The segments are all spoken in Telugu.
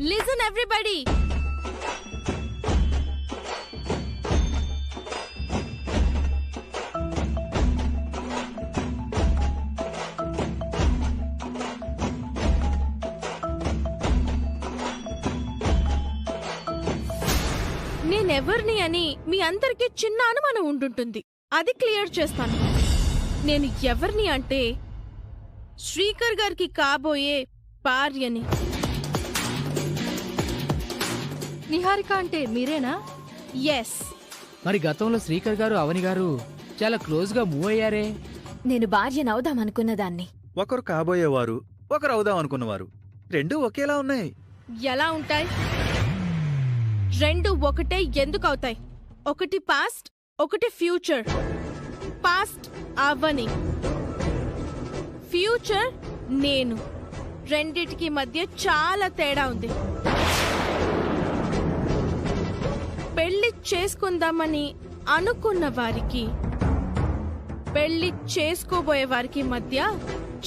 Listen everybody. నేనెవర్ని అని మీ అందరికీ చిన్న అనుమానం ఉండుంటుంది. అది క్లియర్ చేస్తాను. నేను ఎవర్ని అంటే శ్రీకర్ గారికి కాబోయే భార్యని. నిహారిక అంటే మీరేనా? ఎస్. మరి గతంలో శ్రీకర్ గారు అవని గారు చాలా క్లోజ్ గా మూవ్ అయ్యారే. నేను భార్యనవుదామనుకున్నదాన్ని. ఒకరు కాబోయేవారు, ఒకరు అవుదాం అనుకున్నవారు. రెండూ ఒకేలా ఉన్నాయి. ఎలా ఉంటాయి? రెండు ఒకటే ఎందుకు అవుతాయి? ఒకటి పాస్ట్, ఒకటి ఫ్యూచర్. పాస్ట్ అవని, ఫ్యూచర్ నేను. రెండిటికి మధ్య చాలా తేడా ఉంది. పెళ్లి చేసుకుందామని అనుకున్న వారికి, పెళ్లి చేసుకోబోయే వారికి మధ్య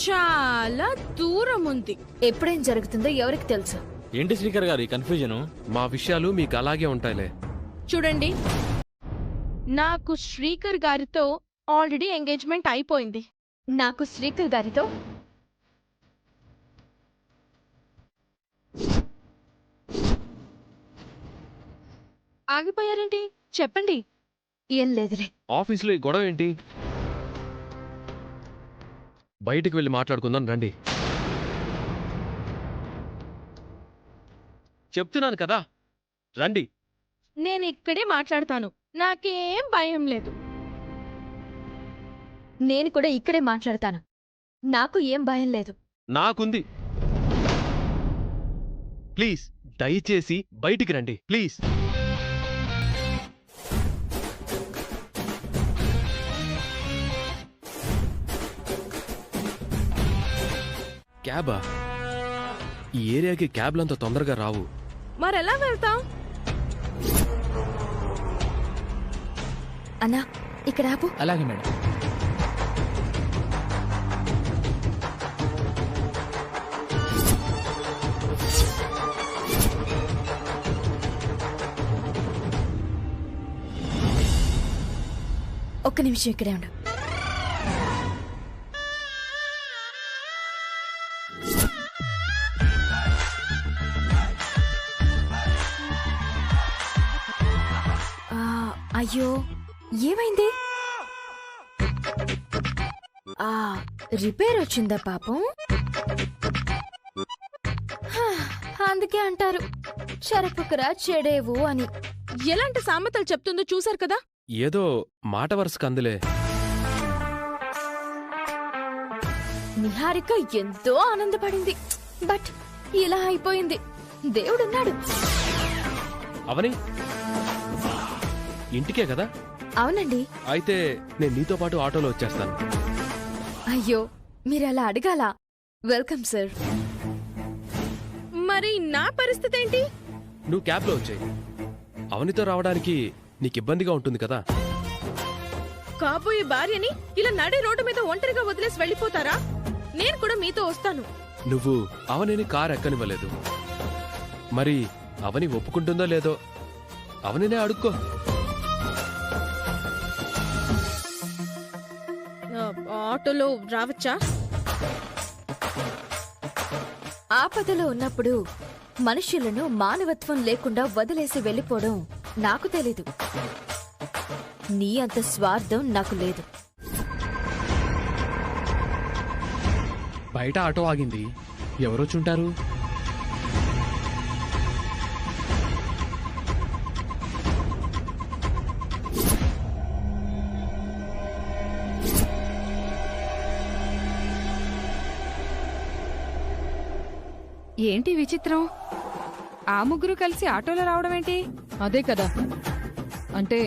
చాలా దూరం ఉంది. ఎప్పుడేం జరుగుతుందో ఎవరికి తెలుసు? ఏంటి శ్రీకర్ గారు ఈ కన్ఫ్యూజన్? మా విషయాలు మీకు అలాగే ఉంటాయిలే. చూడండి, నాకు శ్రీకర్ గారితో ఆల్రెడీ ఎంగేజ్మెంట్ అయిపోయింది. నాకు శ్రీకర్ గారితో ఆగిపోయారేంటి? చెప్పండి. ఏం లేదులే. ఆఫీసులో ఈ గొడవ ఏంటి? బయటికి వెళ్ళి మాట్లాడుకుందాం రండి. చెప్తున్నాను కదా, రండి. నేను ఇక్కడే మాట్లాడతాను. నాకేం భయం లేదు. నేను కూడా ఇక్కడే మాట్లాడతాను. నాకు ఏం భయం లేదు. నాకుంది. ప్లీజ్ దయచేసి బయటికి రండి ప్లీజ్. క్యాబా? ఈ ఏరియాకి క్యాబ్లంత తొందరగా రావు. మరెలా వెళ్తాం? అన్నా, ఇక్కడ ఆపు. అలాగే మేడం. ఒక్క నిమిషం ఇక్కడే ఉండు. అయ్యో, ఏమైంది? రిపేర్ వచ్చిందా పాపం? అందుకే అంటారు చెరపుకురా చెడేవు అని. ఎలాంటి సామెతలు చెప్తుందో చూశారు కదా. ఏదో మాట వరుసకు అందులే. నిహారిక ఎంతో ఆనందపడింది. బట్ ఇలా అయిపోయింది. దేవుడున్నాడు. అవని ఇంటికే కదా? అవునండి. అయితే నేను నీతో పాటు ఆటోలో వచ్చేస్తాను. అయ్యో, మీరలా అడగాల. Welcome sir. మరి నా పరిస్థితి ఏంటి? నువ్వు క్యాబ్లో వచ్చాయి. అవనితో రావడానికి నీకు ఇబ్బందిగా ఉంటుంది కదా. కాబోయే భార్యని ఇలా నడి రోడ్డు మీద ఒంటరిగా వదిలేసి వెళ్ళిపోతారా? నేను కూడా మీతో వస్తాను. నువ్వు అవనిని కారు ఎక్కనివ్వలేదు. మరి అవని ఒప్పుకుంటుందో లేదో అవనినే అడుక్కో. ఆటోలో రావచ్చా? ఆపదలో ఉన్నప్పుడు మనుషులను మానవత్వం లేకుండా వదిలేసి వెళ్ళిపోవడం నాకు తెలీదు. నీ అంత స్వార్థం నాకు లేదు. బయట ఆటో ఆగింది. ఎవరొచ్చుంటారు? ఏంటి విచిత్రం? ఆ ముగ్గురు కలిసి ఆటోలో రావడం ఏంటి? అదే కదా, అంటే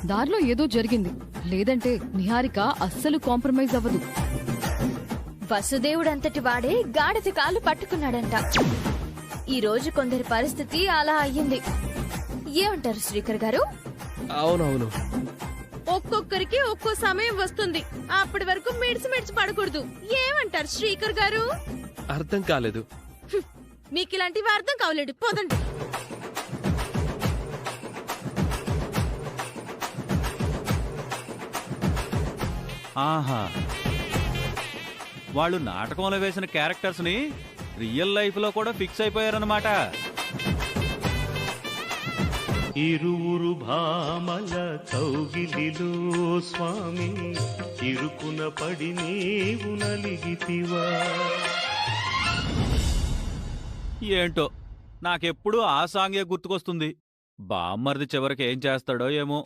దారిలో ఏదో జరిగింది. లేదంటే నిహారిక అస్సలు కాంప్రమైజ్ అవ్వదు. వసుదేవుడంతటి వాడే గాడిద కాళ్ళు పట్టుకున్నాడంట. ఈ రోజు కొందరి పరిస్థితి అలా అయ్యింది. ఏమంటారు శ్రీకర్ గారు? అవునవును, ఒక్కొక్కరికి ఒక్కో సమయం వస్తుంది. అప్పటి వరకు మెడిసి పడకూడదు. ఏమంటారు శ్రీకర్ గారు? అర్థం కాలేదు. మీకు ఇలాంటివి అర్థం కావలేడు. పోదండి. ఆహా, వాళ్ళు నాటకంలో వేసిన క్యారెక్టర్స్ ని రియల్ లైఫ్ లో కూడా ఫిక్స్ అయిపోయారన్నమాట. ఇరువురు భామల కౌగిలిలో స్వామి ఇరుకున పడి నీవు నలిగితివా. ఏంటో నాకెప్పుడు ఆ సాంగే గుర్తుకొస్తుంది. బామ్మర్ది చివరికి ఏం చేస్తాడో ఏమో.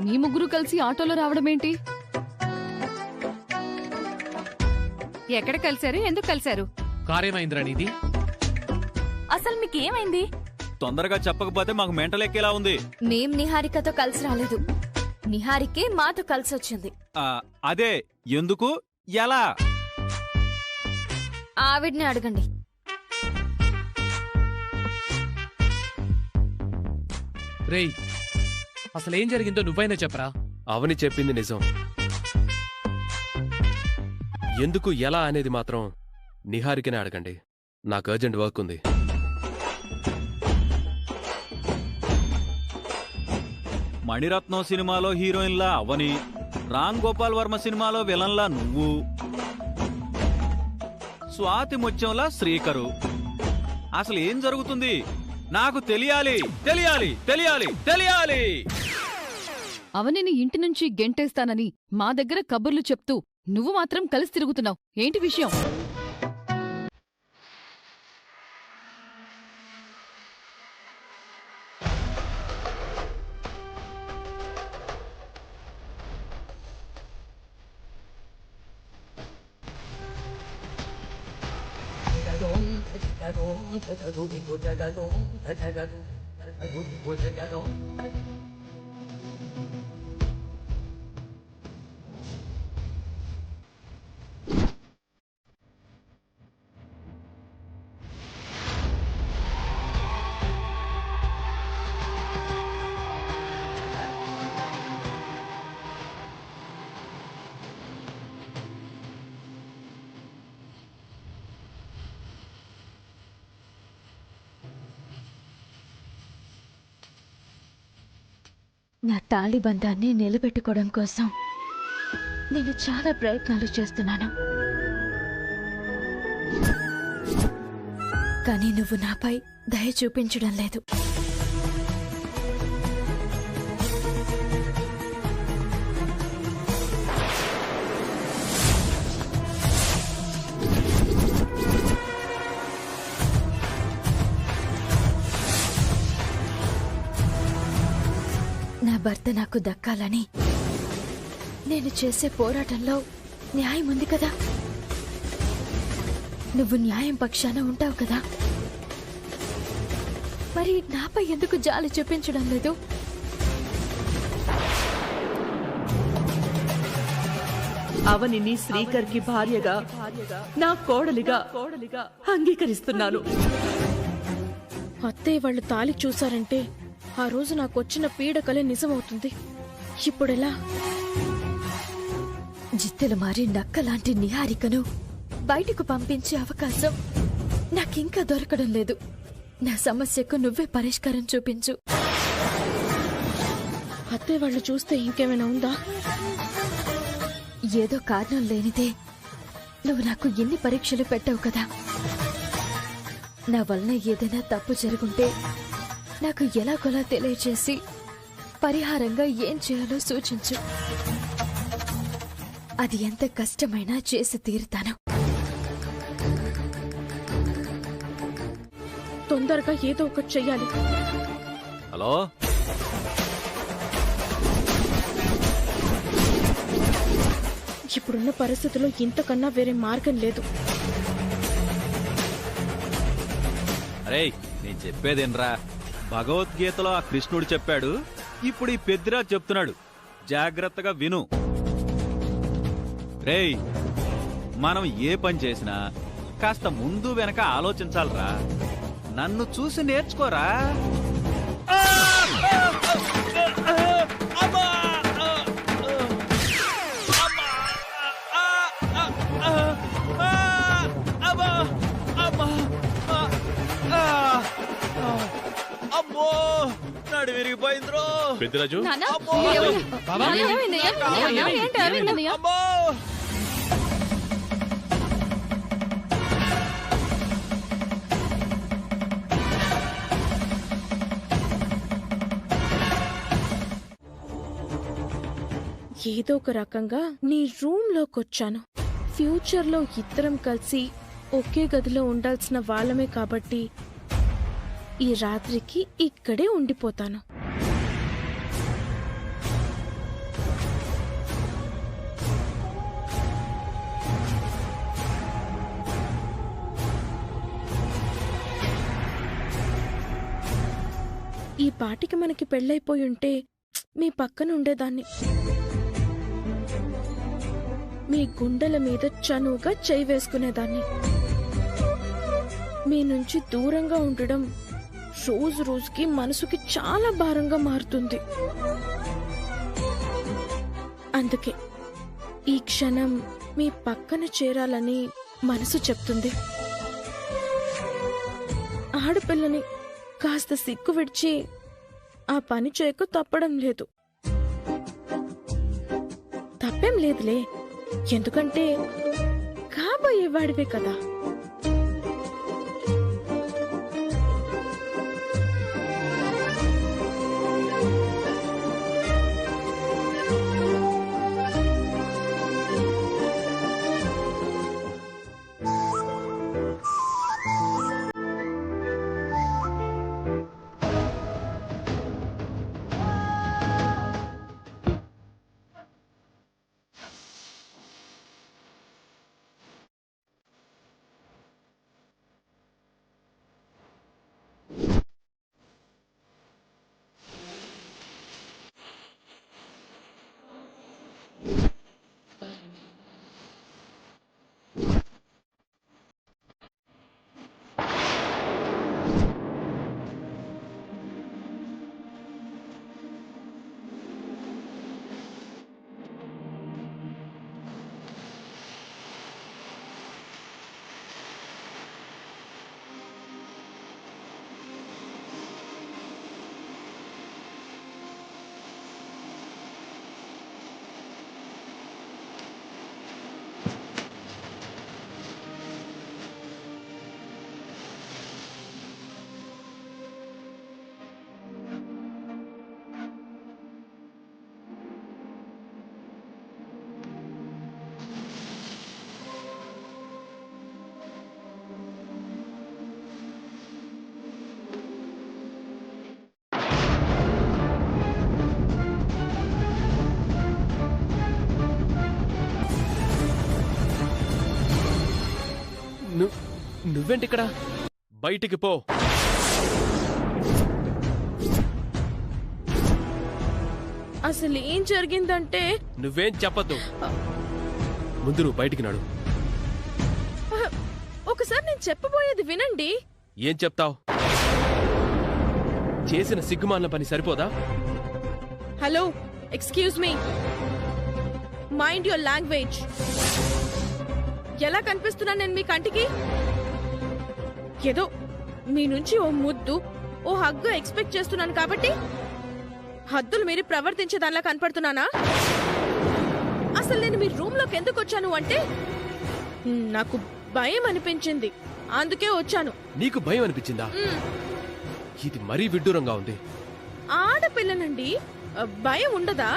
మీ ముగ్గురు కలిసి ఆటోలో రావడమేంటి? ఎక్కడ కలిశారు? ఎందుకు కలిశారు? కార్యమైందిరా నీది? అసలు మీకేమైంది? తొందరగా చెప్పకపోతే మాకు మెంటలెక్కేలా ఉంది. మేం నిహారికతో కలిసి రాలేదు, నిహారికే మాతో కలిసి వచ్చింది. అదే ఎందుకు, ఎలా? ఆవిడ్ని అడగండి. రేయ్, అసలేం జరిగిందో నువ్వైనా చెప్పరా. అవని చెప్పింది నిజం. ఎందుకు ఎలా అనేది మాత్రం నిహారికనే అడగండి. నాకు అర్జెంట్ వర్క్ ఉంది. మణిరత్నం సినిమాలో హీరోయిన్లా అవని, రామ్ గోపాల్ వర్మ సినిమాలో విలన్లా నువ్వు, స్వాతి ముత్యంలా శ్రీకరు. అసలు ఏం జరుగుతుంది? నాకు తెలియాలి, తెలియాలి, తెలియాలి, తెలియాలి. అవనిని ఇంటి నుంచి గెంటేస్తానని మా దగ్గర కబుర్లు చెప్తూ నువ్వు మాత్రం కలిసి తిరుగుతున్నావు. ఏంటి విషయం? నా తాళి బంధాన్ని నిలబెట్టుకోవడం కోసం నేను చాలా ప్రయత్నాలు చేస్తున్నాను. కానీ నువ్వు నాపై దయ చూపించడం లేదు. నా భర్త నాకు దక్కాలని నేను చేసే పోరాటంలో న్యాయం ఉంది కదా. నువ్వు న్యాయం పక్షాన ఉంటావు కదా. మరి నాపై ఎందుకు జాలి చూపించడం లేదు? అవనిని శ్రీకర్కి భార్యగా, నా కోడలిగా అంగీకరిస్తున్నాను. అత్తయ్య వాళ్ళు తాళి చూసారంటే ఆ రోజు నాకొచ్చిన పీడకలే నిజమవుతుంది. ఇప్పుడెలా? జిత్తెలు మారి నక్కలాంటి నిహారికను బయటకు పంపించే అవకాశం నాకింకా దొరకడం లేదు. నా సమస్యకు నువ్వే పరిష్కారం చూపించు. అత్తయ్య వాళ్ళు చూస్తే ఇంకేమైనా ఉందా? ఏదో కారణం లేనిదే నువ్వు నాకు ఎన్ని పరీక్షలు పెట్టావు కదా. నా వలన ఏదైనా తప్పు జరుగుంటే నాకు ఎలాగోలా తెలియచేసి పరిహారంగా ఏం చేయాలో సూచించు. అది ఎంత కష్టమైనా చేసి తీరుతాను. తొందరగా ఏదో ఒకటి చెయ్యాలి. హలో, ఇప్పుడున్న పరిస్థితుల్లో ఇంతకన్నా వేరే మార్గం లేదు. అరే నేను చెప్పేదేనరా, భగవద్గీతలో ఆ కృష్ణుడు చెప్పాడు, ఇప్పుడు ఈ పెద్దిరాజు చెప్తున్నాడు. జాగ్రత్తగా విను. రేయ్, మనం ఏ పని చేసినా కాస్త ముందు వెనక ఆలోచించాలరా. నన్ను చూసి నేర్చుకోరా. పెద్దిరాజు నాన్నా, పెద్దిరాజు. బాబా, ఏమైందయ్యా? నాన్నా, ఏంటి ఏమైందన్నయ్య? ఏదో ఒక రకంగా నీ రూమ్ లోకొచ్చాను. ఫ్యూచర్ లో ఇద్దరం కలిసి ఒకే గదిలో ఉండాల్సిన వాళ్ళమే కాబట్టి ఈ రాత్రికి ఇక్కడే ఉండిపోతాను. ఈ పాటికి మనకి పెళ్ళైపోయి ఉంటే మీ పక్కన ఉండేదాన్ని. మీ గుండెల మీద చనువుగా చేయి వేసుకునేదాన్ని. మీ నుంచి దూరంగా ఉండడం రోజు రోజుకి మనసుకి చాలా భారంగా మారుతుంది. అందుకే ఈ క్షణం మీ పక్కన చేరాలని మనసు చెప్తుంది. ఆడపిల్లని కాస్త సిగ్గు విడిచి ఆ పని చేయకు తప్పడం లేదు. తప్పేం లేదులే, ఎందుకంటే కాబోయేవాడివే కదా. నువ్వేంటిక్కడ? బయటికి పో. అసలు ఏం జరిగిందంటే నువ్వేం చెప్పద్దు. ముందు నువ్వు బయటికి నాడు. ఒకసారి నేను చెప్పబోయేది వినండి. ఏం చెప్తావ్? చేసిన సిగ్గుమాలిన పని సరిపోదా? Hello, excuse me, mind your language. ఎలా కనిపిస్తున్నా నేను మీ కంటికి? ఏదో మీ నుంచి ఓ ముద్దు, ఓ హగ్గు ఎక్స్పెక్ట్ చేస్తున్నాను కాబట్టి హద్దులు మీరు ప్రవర్తించేదానిలా కనపడుతున్నానా? అసలు నేను మీ రూమ్ లోకి ఎందుకు వచ్చాను అంటే నాకు భయం అనిపించింది, అందుకే వచ్చాను. నీకు భయం అనిపించిందా? ఇది మరీ విడ్డూరంగా ఉంది. ఆడపిల్లనండి, భయం ఉండదా?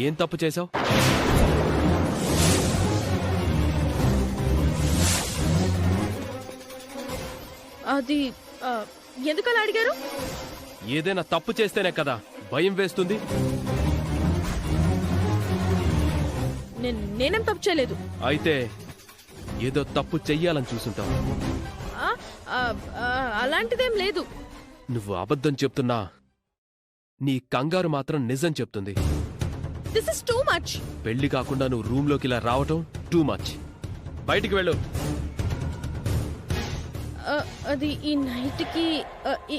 ఏం తప్పు చేశావు? అది ఎందుకలా అడిగారు? ఏదైనా తప్పు చేస్తేనే కదా భయం వేస్తుంది. నేనేం తప్పు చేయలేదు. అయితే ఏదో తప్పు చెయ్యాలని చూసుంటావు. అలాంటిదేం లేదు. నువ్వు అబద్ధం చెప్తున్నా నీ కంగారు మాత్రం నిజం చెప్తుంది. This is too much. పెళ్లి కాకుండా నువ్వు రూమ్ లోకి ఇలా రావటం టూ మచ్. బయటికి వెళ్ళు. అది ఈ నైట్ కి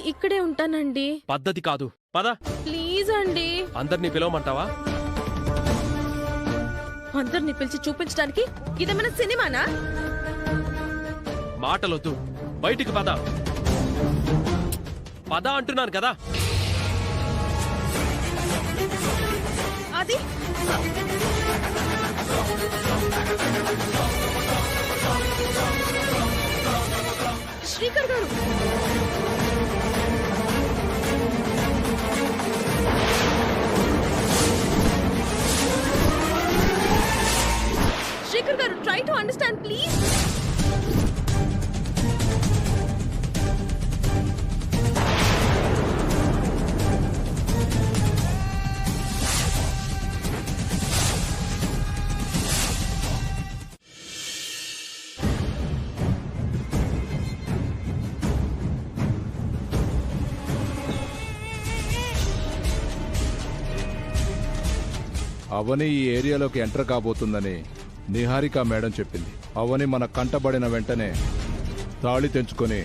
ఇక్కడే ఉంటానండి. పద్ధతి కాదు. పద. ప్లీజ్ అండి. అందరినీ పిలవమంటావా? అందరినీ పిలిచి చూపించడానికి ఇదేమైనా సినిమానా? మాటలొద్దు, బయటికి పద. పద అంటున్నాను కదా. చేస్తున్నారు? శేఖర్ గారు, ట్రై టు అండర్స్టాండ్ ప్లీజ్. అవని ఈ ఏరియాలోకి ఎంటర్ కాబోతుందని నిహారిక మేడం చెప్పింది. అవని మన కంటబడిన వెంటనే తాళి తెంచుకొని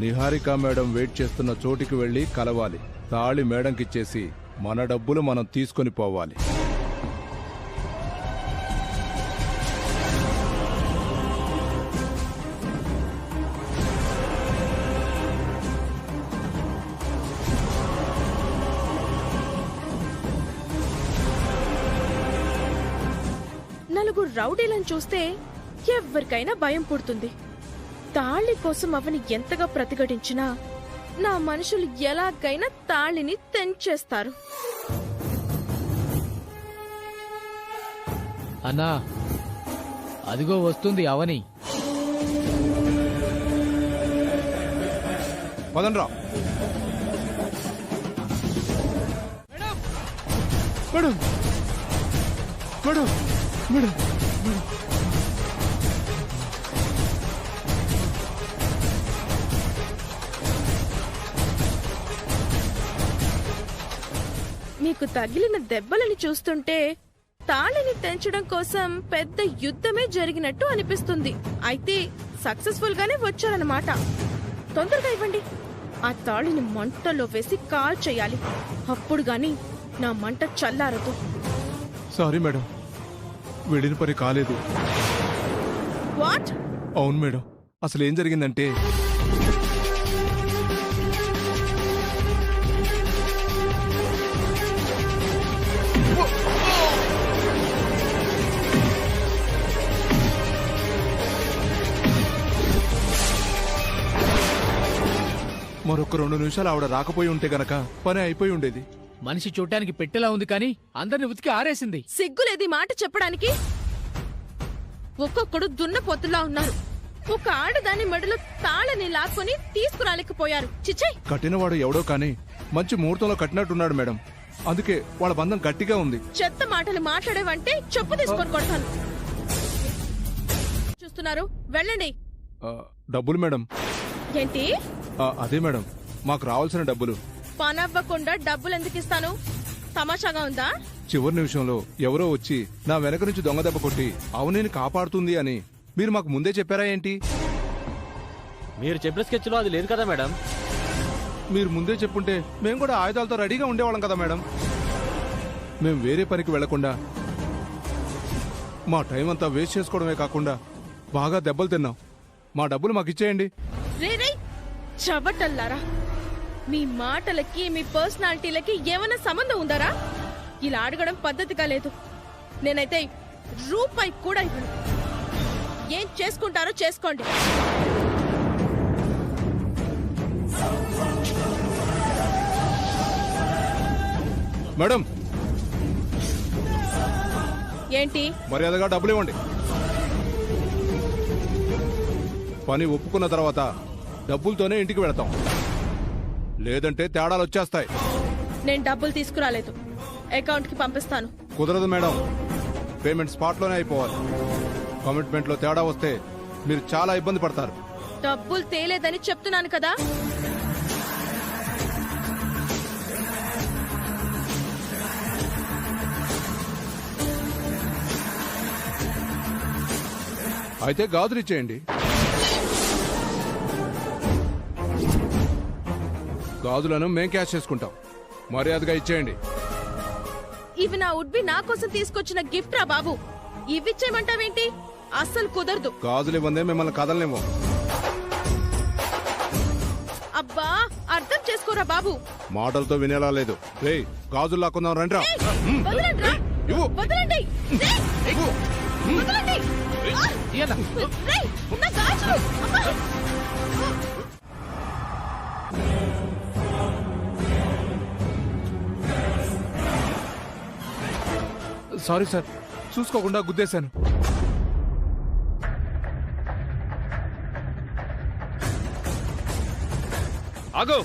నిహారిక మేడం వెయిట్ చేస్తున్న చోటికి వెళ్ళి కలవాలి. తాళి మేడంకిచ్చేసి మన డబ్బులు మనం తీసుకొని పోవాలి. నలుగురు రౌడీలను చూస్తే ఎవరికైనా భయం పుడుతుంది. తాళి కోసం అవని ఎంతగా ప్రతిఘటించినా నా మనుషులు ఎలాగైనా తాళిని తెంచేస్తారు. అన్నా, అదిగో వస్తుంది అవని. పదండ్రా. మేడం మేడం మేడం మీకు తగిలిన దెబ్బలని చూస్తుంటే తాళిని తెంచడం కోసం పెద్ద యుద్ధమే జరిగినట్టు అనిపిస్తుంది. అయితే సక్సెస్ఫుల్ గానే వచ్చారన్నమాట. తొందరగా ఇవ్వండి. ఆ తాళిని మంటలో వేసి కాల్ చేయాలి. అప్పుడు గాని నా మంట చల్లారదు. సారీ మేడం, వెళ్ళిన పని కాలేదు. వాట్? అవును మేడం, అసలు ఏం జరిగిందంటే మరొక 2 నిమిషాలు ఆవిడ రాకపోయి ఉంటే గనక పని అయిపోయి ఉండేది. మనిషి చూడటానికి పెట్టెలా ఉంది కానీ అందరిని ఉతికి ఆరేసింది. సిగ్గులేది మాట చెప్పడానికి? ఒక్కొక్కడు దున్నపోతులా ఉన్నారు. ఒక ఆడదాని మెడలో తాళని లాక్కొని తీసుకురాలేకపోయారు. చిచ్చయ్! కట్టినవాడు ఎవడో కానీ మంచి ముహూర్తంలో కట్టినట్టున్నాడు మేడం. అందుకే వాళ్ళ బంధం గట్టిగా ఉంది. చెత్త మాటలు మాట్లాడేవంటే చెప్పు తీసుకొని కొడతాను. చూస్తున్నారు, వెళ్ళండి. డబ్బులు మేడం. ఏంటి? అదే మేడం, మాకు రావాల్సిన డబ్బులు. పనవ్వకుండా డబ్బులు ఎందుకు ఇస్తాను? తమాషాగా ఉందా? చివరి నిమిషంలో ఎవరో వచ్చి నా వెనక నుంచి దొంగ దెబ్బ కొట్టి అవనిని కాపాడుతుంది అని మీరు మాకు ముందే చెప్పారా ఏంటి? మీరు చెప్పిన స్కెచ్ లో అది లేదు కదా మేడం. మీరు ముందే చెప్పుంటే మేము కూడా ఆయుధాలతో రెడీగా ఉండేవాళ్ళం కదా మేడం. మేము వేరే పనికి వెళ్లకుండా మా టైం అంతా వేస్ట్ చేసుకోవడమే కాకుండా బాగా దెబ్బలు తిన్నాం. మా డబ్బులు మాకు ఇచ్చేయండి. రే రే చవటల్లారా, మీ మాటలకి మీ పర్సనాలిటీలకి ఏమైనా సంబంధం ఉందారా? ఇలా అడగడం పద్ధతిగా లేదు. నేనైతే రూపాయి కూడా ఇవ్వను. ఏం చేసుకుంటారో చేసుకోండి. మేడం, ఏంటి? మర్యాదగా డబ్బులు ఇవ్వండి. పని ఒప్పుకున్న తర్వాత డబ్బులతోనే ఇంటికి వెళతాం, లేదంటే తేడాలు వచ్చేస్తాయి. నేను డబ్బులు తీసుకురాలేదు. అకౌంట్ కి పంపిస్తాను. కుదరదు మేడం, పేమెంట్ స్పాట్ లోనే అయిపోవాలి. కమిట్మెంట్ లో తేడా వస్తే మీరు చాలా ఇబ్బంది పడతారు. డబ్బులు తేలేదని చెప్తున్నాను కదా. అయితే గాజులు ఇచ్చేయండి. గాజులను మేం క్యాష్ చేసుకుంటాం. మర్యాదగా ఇచ్చేయండి. ఇవి నా ఉడ్బి నా కోసం తీసుకొచ్చిన గిఫ్ట్ రా బాబు. ఇవిచ్చేయమంటావేంటి? అస్సలు కుదరదు. గాజులు ఇవ్వందే మిమ్మల్ని కదలనివ్వం. అబ్బా, అర్థం చేసుకోరా బాబు. మాటలతో వినేలా లేదు. రే, గాజులు లాక్కుందాం రండిరా. వదలండి. ఇవ్వు. వదలండి. వదలండి. రేయ్, నా గాజులు. అబ్బా. సారీ సార్, చూసుకోకుండా గుద్దేశాను. ఆగో!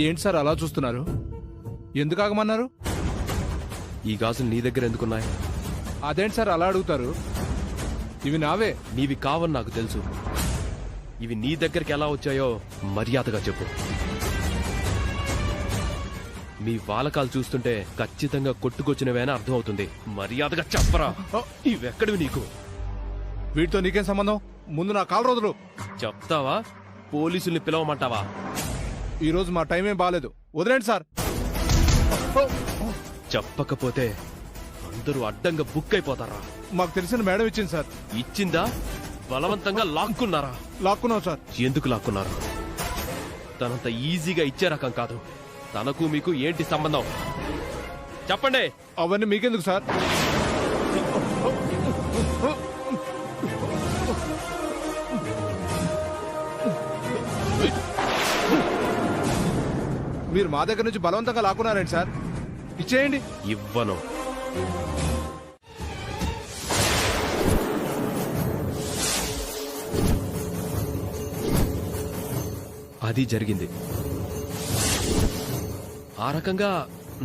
ఏంటి సార్ అలా చూస్తున్నారు? ఎందుకు ఆగమన్నారు? ఈ గాజులు నీ దగ్గర ఎందుకున్నాయి? అదేంటి సార్ అలా అడుగుతారు? ఇవి నావే. నీవి కావని నాకు తెలుసు. ఇవి నీ దగ్గరికి ఎలా వచ్చాయో మర్యాదగా చెప్పు. మీ వాలకాలు చూస్తుంటే ఖచ్చితంగా కొట్టుకొచ్చినవేనా అర్థమవుతుంది. మర్యాదగా చెప్పరా. ఇవెక్కడివి నీకు? వీటితో నీకేం సంబంధం? ముందు నా కాలు రోజులు. చెప్తావా? పోలీసుల్ని పిలవమంటావా? ఈ రోజు మా టైం ఏం బాగాలేదు, వదిలేండి సార్. చెప్పకపోతే అందరూ అడ్డంగా బుక్ అయిపోతారా? మాకు తెలిసిన మేడం ఇచ్చింది సార్. ఇచ్చిందా? బలవంతంగా లాక్కున్నారా? లాక్కున్నాం సార్. ఎందుకు లాక్కున్నారు? తనంత ఈజీగా ఇచ్చే రకం కాదు. తనకు మీకు ఏంటి సంబంధం? చెప్పండి. అవన్నీ మీకెందుకు సార్? మీరు మా దగ్గర నుంచి బలవంతంగా లాక్కున్నారండి సార్. ఇచ్చేయండి. ఇవ్వను. అది జరిగింది. ఆ రకంగా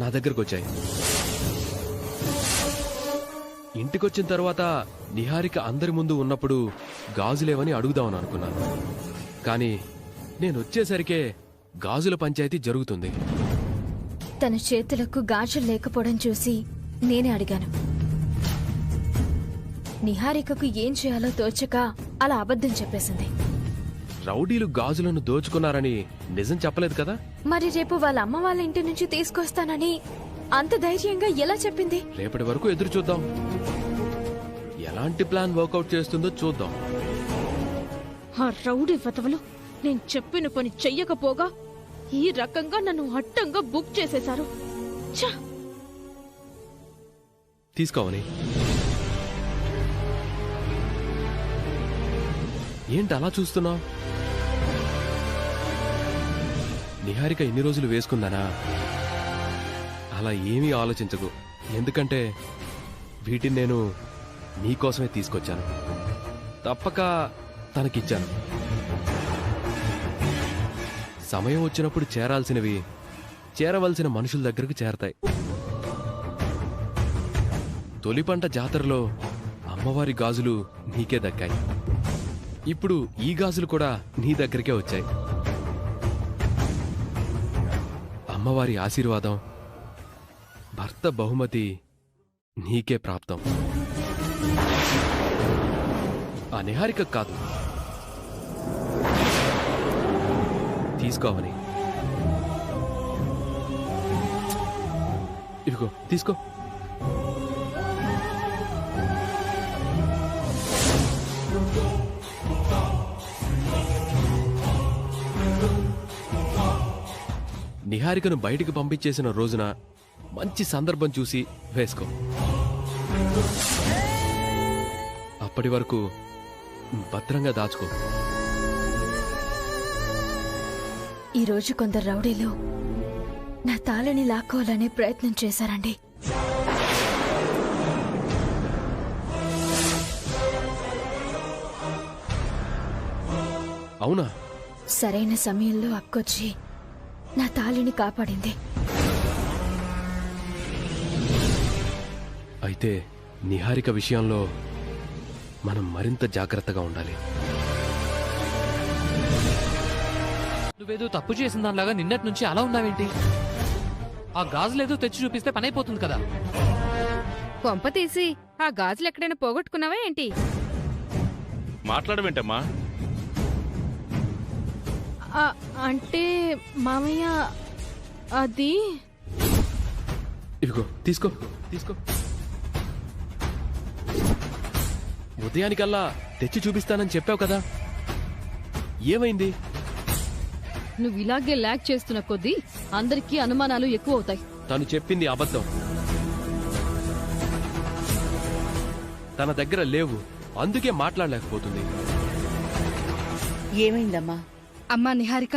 నా దగ్గరకు వచ్చాయి. ఇంటికొచ్చిన తర్వాత నిహారిక అందరి ముందు ఉన్నప్పుడు గాజులేవని అడుగుదామని అనుకున్నాను. కానీ నేను వచ్చేసరికే గాజుల పంచాయతీ జరుగుతుంది. తన చేతులకు గాజులు లేకపోవడం చూసి నేనే అడిగాను. నిహారికకు ఏం చేయాలో తోచక అలా అబద్ధం చెప్పేసింది. రౌడీలు గాజులను దోచుకున్నారని నిజం చెప్పలేదు కదా? మరి రేపు వాళ్ళ అమ్మ వాళ్ళ ఇంటి నుంచి తీసుకొస్తానని అంత ధైర్యంగా ఎలా చెప్పింది? రేపటి వరకు ఎదురు చూద్దాం. ఎలాంటి ప్లాన్ వర్కౌట్ చేస్తుందో చూద్దాం. ఆ రౌడీ వతవలు నేను చెప్పిన పని చెయ్యకపోగా ఈ రకంగా నన్ను అడ్డంగా బుక్ చేసేశారు. ఛ! తీసుకోవని. ఏంటి అలా చూస్తున్నావు? నిహారిక ఇన్ని రోజులు వేసుకుందానా? అలా ఏమీ ఆలోచించకు. ఎందుకంటే వీటిని నేను నీకోసమే తీసుకొచ్చాను. తప్పక తనకిచ్చాను. సమయం వచ్చినప్పుడు చేరాల్సినవి చేరవలసిన మనుషుల దగ్గరకు చేరతాయి. తొలి పంట జాతరలో అమ్మవారి గాజులు నీకే దక్కాయి. ఇప్పుడు ఈ గాజులు కూడా నీ దగ్గరికే వచ్చాయి. అమ్మవారి ఆశీర్వాదం, భర్త బహుమతి నీకే ప్రాప్తం. ఆ నిహారిక కాదు. తీసుకోవని. ఇదిగో తీసుకో. నిహారికను బయటికి పంపించేసిన రోజున మంచి సందర్భం చూసి వేసుకో. అప్పటి వరకు భద్రంగా దాచుకో. ఈరోజు కొందరు రౌడీలు నా తాళిని లాక్కోవాలనే ప్రయత్నం చేశారండి. అవునా? సరైన సమయంలో అక్కొచ్చి నా తాళిని కాపాడింది. అయితే నిహారిక విషయంలో మనం మరింత జాగ్రత్తగా ఉండాలి. నువ్వేదో తప్పు చేసిన దానిలాగా నిన్నటి నుంచి అలా ఉన్నావేంటి? ఆ గాజులేదో తెచ్చి చూపిస్తే పని అయిపోతుంది కదా. కొంప తీసి ఆ గాజులు ఎక్కడైనా పోగొట్టుకున్నావా ఏంటి? మాట్లాడమేంటమ్మా? అంటే మామయ్య అది ఇదిగో తీసుకో తీసుకో. ఉదయానికల్లా తెచ్చి చూపిస్తానని చెప్పావు కదా, ఏమైంది? నువ్వు ఇలాగే ల్యాక్ చేస్తున్న కొద్దీ అందరికీ అనుమానాలు ఎక్కువ అవుతాయి. తను చెప్పింది అబద్ధం. తన దగ్గర లేవు, అందుకే మాట్లాడలేకపోతుంది. ఏమైందమ్మా? అమ్మా నిహారిక,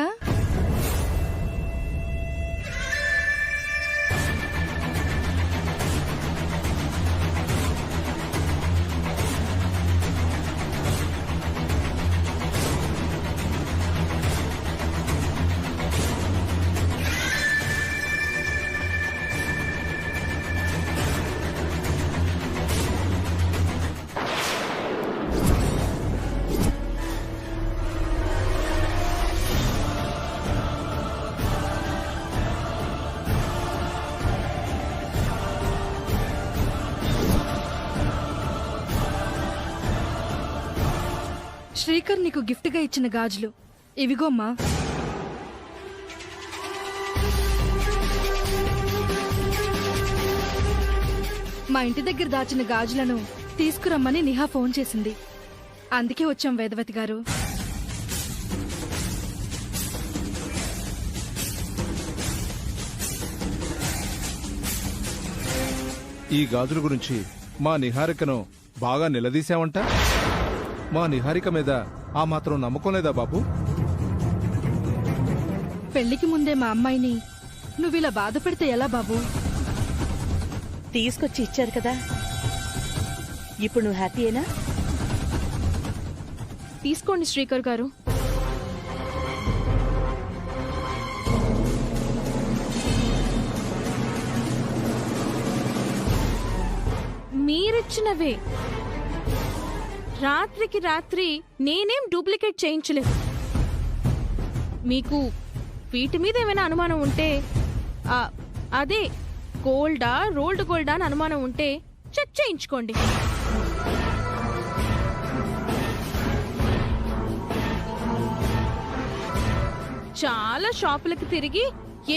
శ్రీకర్ నీకు గిఫ్ట్గా ఇచ్చిన గాజులు ఇవిగోమ్మా. మా ఇంటి దగ్గర దాచిన గాజులను తీసుకురమ్మని నిహా ఫోన్ చేసింది. అందుకే వచ్చాం వేదవతి గారు. ఈ గాజుల గురించి మా నిహారికను బాగా నిలదీశావంట. మా నిహారిక మీద ఆ మాత్రం నమ్మకం లేదా బాబు? పెళ్లికి ముందే మా అమ్మాయిని నువ్విలా బాధ పెడితే ఎలా బాబు? తీసుకొచ్చి ఇచ్చారు కదా, ఇప్పుడు నువ్వు హ్యాపీయేనా? తీసుకోండి శ్రీకర్ గారు. మీరిచ్చినవే. రాత్రికి రాత్రి నేనేం డూప్లికేట్ చేయించలేదు. మీకు వీటి మీద ఏమైనా అనుమానం ఉంటే, అదే గోల్డా రోల్డ్ గోల్డా అని అనుమానం ఉంటే చెక్ చేయించుకోండి. చాలా షాపులకు తిరిగి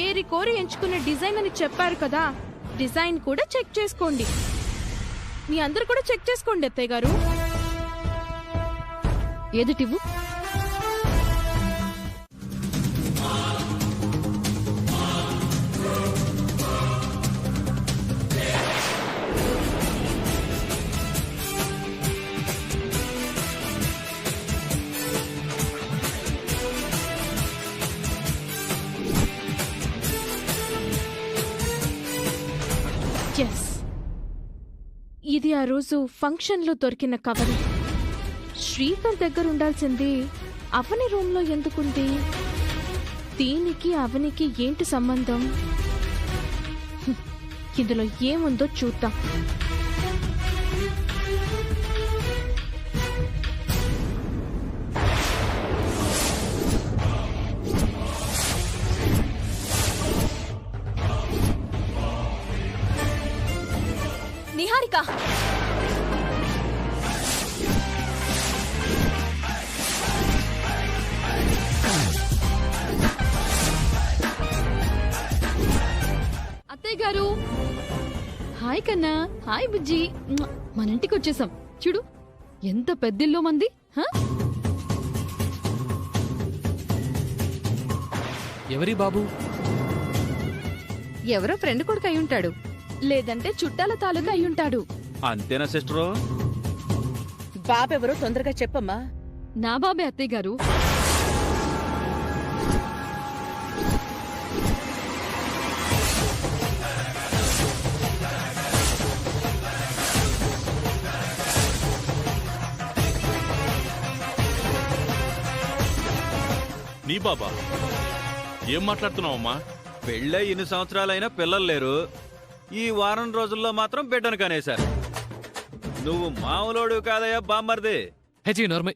ఏరి కోరి ఎంచుకున్న డిజైన్ అని చెప్పారు కదా, డిజైన్ కూడా చెక్ చేసుకోండి. మీ అందరు కూడా చెక్ చేసుకోండి అత్తయ్య గారు. ఎదుటివ్వు. ఎస్, ఇది ఆ రోజు ఫంక్షన్లో దొరికిన కవర్. శ్రీకర్ దగ్గర ఉండాల్సింది అవని రూమ్లో ఎందుకుంది? దీనికి అవనికి ఏంటి సంబంధం? ఇందులో ఏముందో చూద్దాం. నిహారిక, అత్తయ్య గారు. హాయ్ కన్నా, హాయ్ బుజ్జి. మన ఇంటికి వచ్చేసాం. చూడు ఎంత పెద్దిల్లో మంది. ఎవరి బాబు? ఎవరో ఫ్రెండ్ కొడుకు అయి ఉంటాడు, లేదంటే చుట్టాల తాలూకా అయ్యుంటాడు. అంతేనా సిస్టరు? బాబెవరో తొందరగా చెప్పమ్మా. నా బాబే అత్తయ్య గారు. నీ బాబా? ఏం మాట్లాడుతున్నావమ్మా? పెళ్ళై ఇన్ని సంవత్సరాలైనా పిల్లలు లేరు. ఈ వారం రోజుల్లో మాత్రం బిడ్డను కనేశారు. నువ్వు మామూలోడు కాదయ్యా బామ్మర్ది. హెచీ నోర్మై.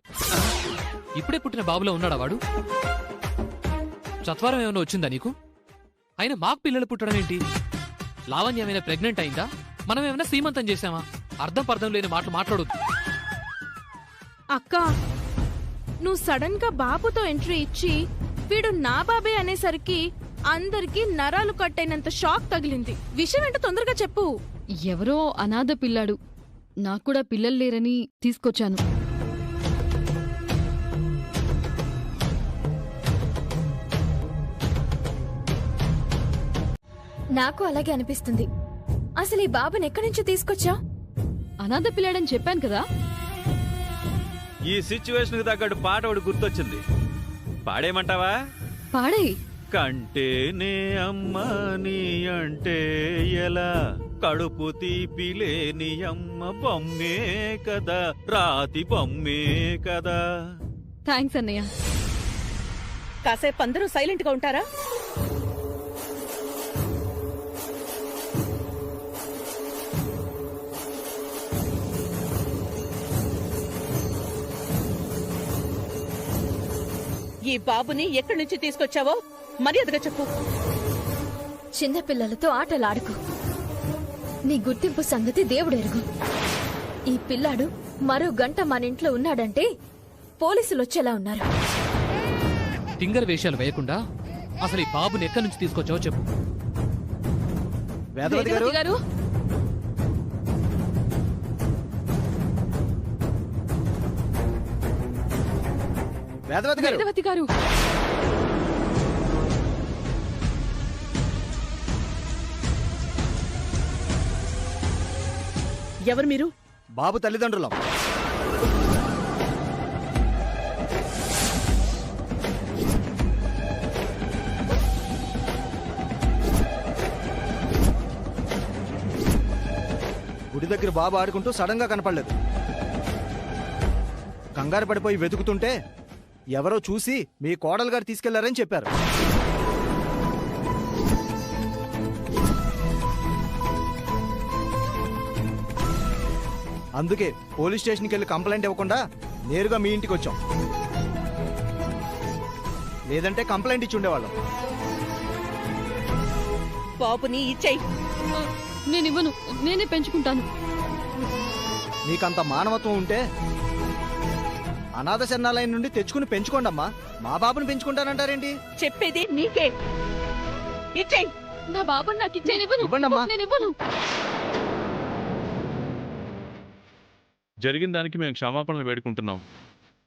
ఇప్పుడే పుట్టిన బాబులో ఉన్నాడా వాడు? చత్వారం ఏమైనా వచ్చిందా నీకు? అయినా మాకు పిల్లలు పుట్టడం ఏంటి? లావణ్య ఏమైనా ప్రెగ్నెంట్ అయిందా? మనం ఏమైనా సీమంతం చేశామా? అర్థం పర్థం లేని మాటలు మాట్లాడొద్దు. అక్క, నువ్వు సడన్ గా బాబుతో ఎంట్రీ ఇచ్చి వీడు నా బాబే అనేసరికి అందరికీ నరాలు కట్టైనంత షాక్ తగిలింది. విషయం ఏంటో తొందరగా చెప్పు. ఎవరో అనాథ పిల్లాడు. నాక్కూడా పిల్లలు లేరని తీసుకొచ్చాను. నాకు అలాగే అనిపిస్తుంది. అసలు ఈ బాబుని ఎక్కడి నుంచి తీసుకొచ్చావు? అనాథ పిల్లాడని చెప్పాను కదా. ఈ సిచ్యువేషన్ కి తగ్గట్టు పాట ఒకటి గుర్తొచ్చింది. పాడేయమంటావా? పాడేయ్. కంటేనే అమ్మ నీ అంటే ఎలా, కడుపు తీపిలేని అమ్మ బొమ్మే కదా, రాతి బొమ్మే కదా. థ్యాంక్స్ అన్నయ్య. కాసేపు అందరూ సైలెంట్ గా ఉంటారా? ఈ బాబుని ఎక్కడి నుంచి తీసుకొచ్చావో మర్యాదగా చెప్పు. చిన్నపిల్లలతో ఆటలాడుకో. నీ గుర్తింపు సంగతి దేవుడెరుగు. ఈ పిల్లాడు మరో గంట మన ఇంట్లో ఉన్నాడంటే పోలీసులు వచ్చేలా ఉన్నారు. తింగర్ వేషాలు వేయకుండా అసలు ఈ బాబుని ఎక్కడి నుంచి తీసుకొచ్చావో చెప్పు. వేదవతి గారు, వేదవతి గారు, ఎవరు మీరు? బాబు తల్లిదండ్రులం. గుడి దగ్గర బాబు ఆడుకుంటూ సడన్ గా కనపడలేదు. కంగారు పడిపోయి వెతుకుతుంటే ఎవరో చూసి మీ కోడలు గారు తీసుకెళ్లారని చెప్పారు. అందుకే పోలీస్ స్టేషన్కి వెళ్ళి కంప్లైంట్ ఇవ్వకుండా నేరుగా మీ ఇంటికి వచ్చాం. లేదంటే కంప్లైంట్ ఇచ్చి ఉండేవాళ్ళం. బాబుని ఇచ్చేయి. నేనివ్వను, నేనే పెంచుకుంటాను. నీకంత మానవత్వం ఉంటే అనాథ శరణాలయం నుండి తెచ్చుకుని పెంచుకోండమ్మా. మా బాబుని పెంచుకుంటానంటారేంటి? చెప్పేది నీకే. ఇచ్చేయి. నా బాబుని నాకు ఇచ్చేయనివ్వను. ఇవ్వండమ్మా. నేనివ్వను. జరిగిన దానికి మేము క్షమాపణలు వేడుకుంటున్నాం.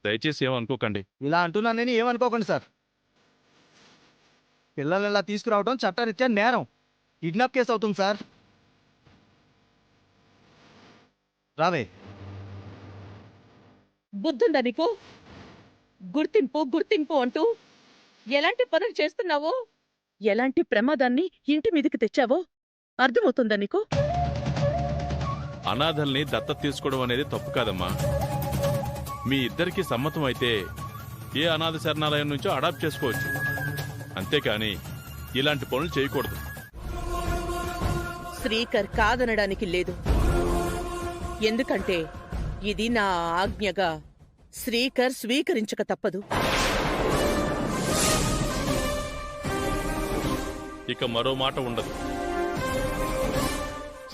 దయచేసి ఏమనుకోకండి. ఇలా అంటున్నానని ఏమనుకోకండి సార్. పిల్లల్ని ఇలా తీసుకురావడం చట్టరీత్యా నేరం. కిడ్నాప్ కేసు అవుతుంది సార్. రావే. బుద్ధుందా నీకు? గుర్తింపు గుర్తింపు అంటూ ఎలాంటి పనులు చేస్తున్నావో, ఎలాంటి ప్రమాదాన్ని ఇంటి మీదకి తెచ్చావో అర్థమవుతుందా నీకు? అనాథల్ని దత్తత తీసుకోవడం అనేది తప్పు కాదమ్మా. మీ ఇద్దరికి సమ్మతం అయితే ఏ అనాథ శరణాలయం నుంచో అడాప్ట్ చేసుకోవచ్చు. అంతేకాని ఇలాంటి పనులు చేయకూడదు. శ్రీకర్ కాదనడానికి లేదు. ఎందుకంటే ఇది నా ఆజ్ఞగా శ్రీకర్ స్వీకరించక తప్పదు. ఇక మరో మాట ఉండదు.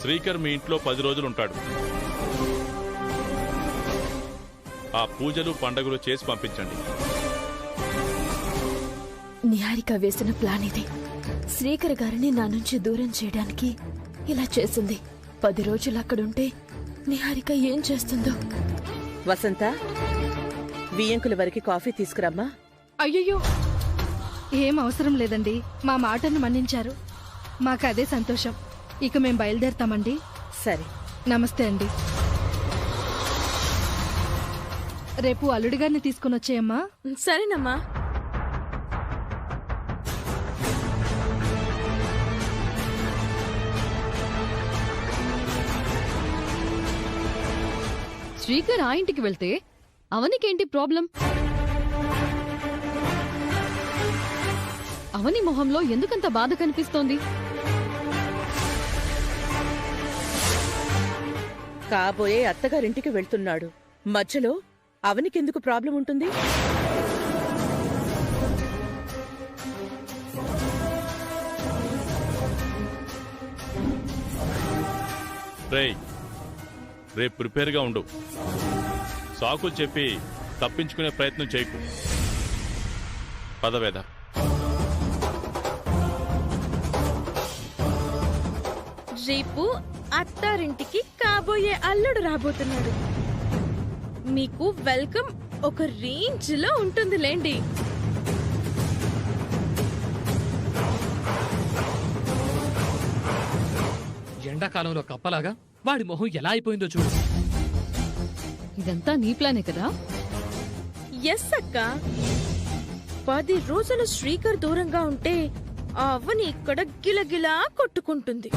శ్రీకర్ మీ ఇంట్లో 10 రోజులు ఉంటాడు. ఆ పూజలు పండగలు చేసి పంపించండి. నిహారిక వేసిన ప్లాన్ ఇది. శ్రీకర్ గారిని నా నుంచి దూరం చేయడానికి ఇలా చేసింది. 10 రోజులు అక్కడుంటే నిహారిక ఏం చేస్తుందో. వసంత, వియంకుల వరకు కాఫీ తీసుకురమ్మా. అయ్యయ్యో, ఏం అవసరం లేదండి. మా మాటను మన్నించారు. మాకు అదే సంతోషం. ఇక మేం బయలుదేరతామండి. సరే. నమస్తే అండి. రేపు అల్లుడి గారిని తీసుకుని వచ్చేయమ్మా. సరేనమ్మా. శ్రీకర్ ఆ ఇంటికి వెళ్తే అవనికేంటి ప్రాబ్లం? అవని మొహంలో ఎందుకంత బాధ కనిపిస్తోంది? కాబోయే అత్తగారింటికి వెళ్తున్నాడు. మధ్యలో అవనికెందుకు ప్రాబ్లం ఉంటుంది? రేపు ప్రిపేర్గా ఉండు. సాకులు చెప్పి తప్పించుకునే ప్రయత్నం చేయకు. పదవేద. రేపు అత్తారింటికి కాబోయే అల్లుడు రాబోతున్నాడు. మీకు వెల్కమ్ ఒక రేంజ్ లో ఉంటుంది లేండి. ఎండాకాలంలో కప్పలాగా వాడి మొహం ఎలా అయిపోయిందో చూడు. ఇదంతా నీ ప్లానే కదా? ఎస్ అక్క. 10 రోజులు శ్రీకర్ దూరంగా ఉంటే ఆ అవ్వని ఇక్కడ గిలగిలా కొట్టుకుంటుంది.